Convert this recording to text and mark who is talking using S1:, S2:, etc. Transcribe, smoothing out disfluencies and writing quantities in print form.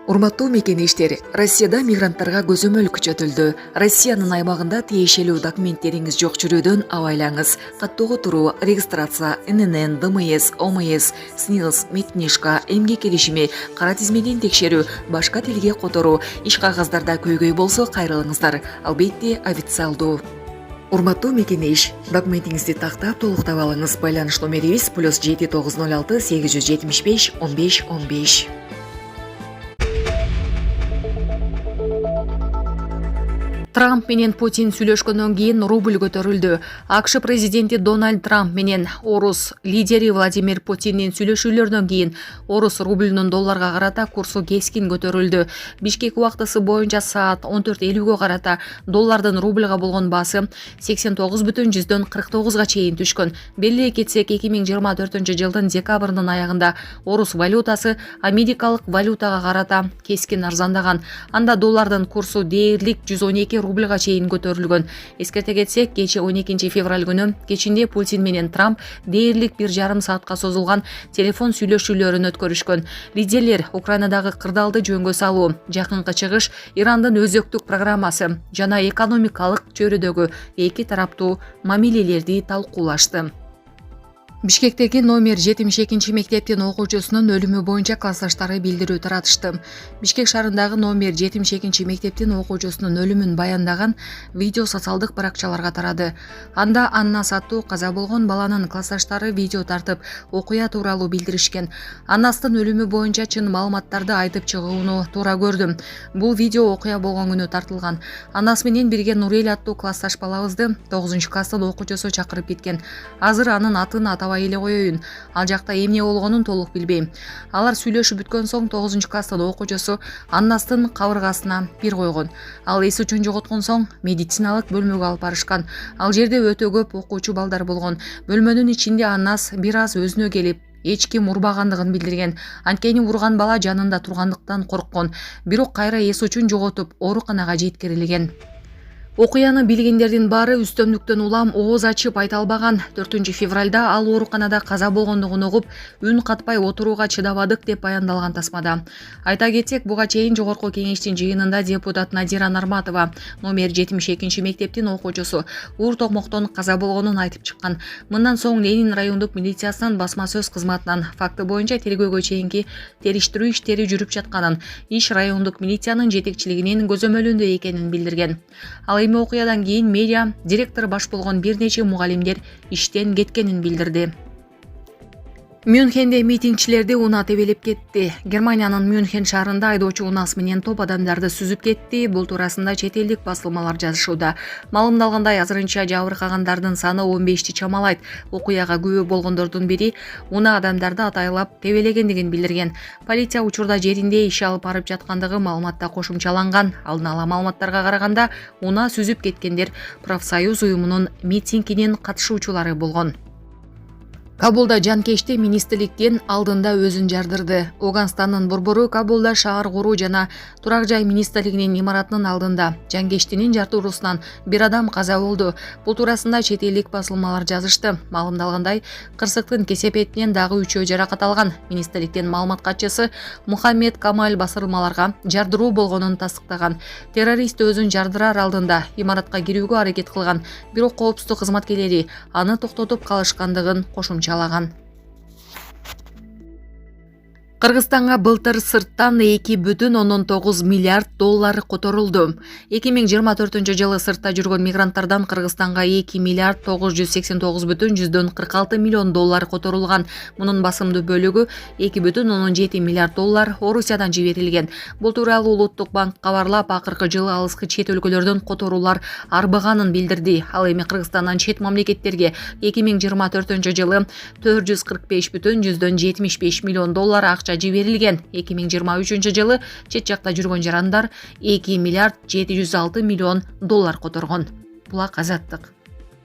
S1: Урматтуу мекенештер, Россияда мигранттарга көзөмөл күчөтүлдү. Россиянын аймагында тиешелүү документтериңиз жок жүрүүдөн абайлаңыз. Каттоого туруу, регистрация, ННН, ДМС, ОМС, СНИЛС, Медкнижка, эмгек келишими, кара тизмеден текшерүү, башка тилге которуу, иш кагаздарда көйгөй болсо кайрылыңыздар. Албетте, официалдуу. Урматтуу мекенеш, документиңизди тактап толуктап алыңыз. Байланыш номерибиз +7 906 875 15 15. Трамп менен Путин сүйлөшкөндөн кийин рубль көтөрүлдү. АКШ президенти Дональд Трамп менен орус лидери Владимир Путиндин сүйлөшүүлөрүнөн кийин орус рубльнун долларга карата курсу кескин көтөрүлдү. Бишкек убактысы боюнча саат 14:50 карата доллардын рубльга болгон баасы 89,49 чейин түшкөн. Белгилей кетсек, 2024 жылдын декабрынын аягында орус валютасы америкалык валютага карата кескин арзандаган. Анда доллардын курсу дээрлик 112 рубльга чейин көтөрүлгөн. Эскерте кетсек, кечээ 12 февраль күнү кечинде Путин менен Трамп дээрлик 1,5 саатка созулган телефон сүйлөшүүлөрүн өткөрүшкөн. Лидерлер Украинадагы кырдаалды жөнгө салуу, жакынкы чыгыш, Ирандын өзөктүк программасы жана экономикалык чөйрөдөгү эки тараптуу мамилелерди талкуулашты. Бишкектеги номер 72 мектептин окуучусунун өлүмү боюнча классташтары билдирүү таратышты. Бишкек шаарындагы номер 72 мектептин окуучусунун өлүмүн баяндаган видео социалдык баракчаларга тарады. Анда Анна аттуу каза болгон баланын классташтары видео тартып, окуя тууралуу билдиришкен. Аннастын өлүмү боюнча чын маалыматтарды айтып чыгууну туура көрдүм. Бул видео окуя болгон күнү тартылган. Анасы менен бирге Нурел аттуу классташ балабызды 9 класстын окуучусу чакырып кеткен. Азыр анын атын атабай эле коеюн. Ал жакта эмне болгонун толук билбейм. Алар сүйлөшүп бүткөн соң 9 класстын окуучусу Аннастын кабыргасына пир койгон. Ал эс үчүн жоготкон соң медициналык бөлмөгө алып барышкан. Ал жерде өтө көп окуучу балдар болгон. Бөлмөнүн ичинде Аннас бир аз өзүнө келип, эч ким урбагандыгын билдирген. Анткени урган бала жанында тургандыктан корккон. Бирок кайра эс үчүн жоготуп, ооруканага жеткирилген. Окуяны билгендердин баары үстөмдүктөн улам ооз ачып айта албаган. 4 февралда ал ооруканада каза болгондугун угуп, үн катпай отурууга чыдабадык деп баяндалган тасмада. Айта кетсек, буга чейин жогорку кеңештин жыйынында депутат Надира Нарматова номер 72 мектептин окуучусу уур токмоктон каза болгонун айтып чыккан. Мындан соң Ленин райондук милициясынын басма сөз кызматынан факты боюнча тергөөгө чейинки териштирүү иштери жүрүп жатканын, иш райондук милициянын жетекчилигинин көзөмөлүндө экенин билдирген. Ал эми окуядан кийин медиа директор баш болгон бир нече мугалимдер иштен кеткенин билдирди. Мюнхенде митингчилерди унаа тебелеп кетти. Германиянын Мюнхен шаарында айдоочу унаас менен топ адамдарды сүзүп кетти. Бул туурасында чет элдик басылмалар жазышууда. Маалымдалгандай, азырынча жабыркагандардын саны 15ти чамалайт. Окуяга күбө болгондордун бири унаа адамдарды атайлап тебелегендигин билдирген. Полиция учурда жеринде иш алып барып жаткандыгы маалыматта кошумчаланган. Алдын ала маалыматтарга караганда, унаа сүзүп кеткендер профсоюз уюмунун митингинин катышуучулары болгон. Кабулда жанкечти министрликтин алдында өзүн жардырды. Оганстандын борбору Кабулда шаар куруу жана турак жай министрлигинин имаратынын алдында жанкечтинин жартыруусунан бир адам каза болду. Бул туурасында чет элдик басылмалар жазышты. Маалымдалгандай, кырсыктын кесепетинен дагы 3 жаракат алган. Министрликтин маалымат катчысы Мухаммед Камаль басылмаларга жардыруу болгонун тастыктаган. Террорист өзүн жардырар алдында имаратка кирүүгө аракет кылган, бирок коопсуздук кызматкерлери аны токтотуп калышкандыгын кошумчалаган. Кыргызстанга былтыр сырттан 2,9 миллиард доллар которулду. 2024 жылы сыртта жүргөн мигранттардан Кыргызстанга 2 миллиард 989,46 миллион доллар которулган. Мунун басымдуу бөлүгү 2,7 миллиард доллар Орусиядан жиберилген. Бул тууралуу Улуттук банк кабарлап, акыркы жылы алыскы чет өлкөлөрдөн которуулар арбыганын билдирди. Ал эми Кыргызстандан чет мамлекеттерге 2024 жылы 445,75 миллион доллар жиберилген. 2023 жылы чет жакта жүргөн жарандар 2 миллиард 706 миллион доллар которгон. Булак Азаттык.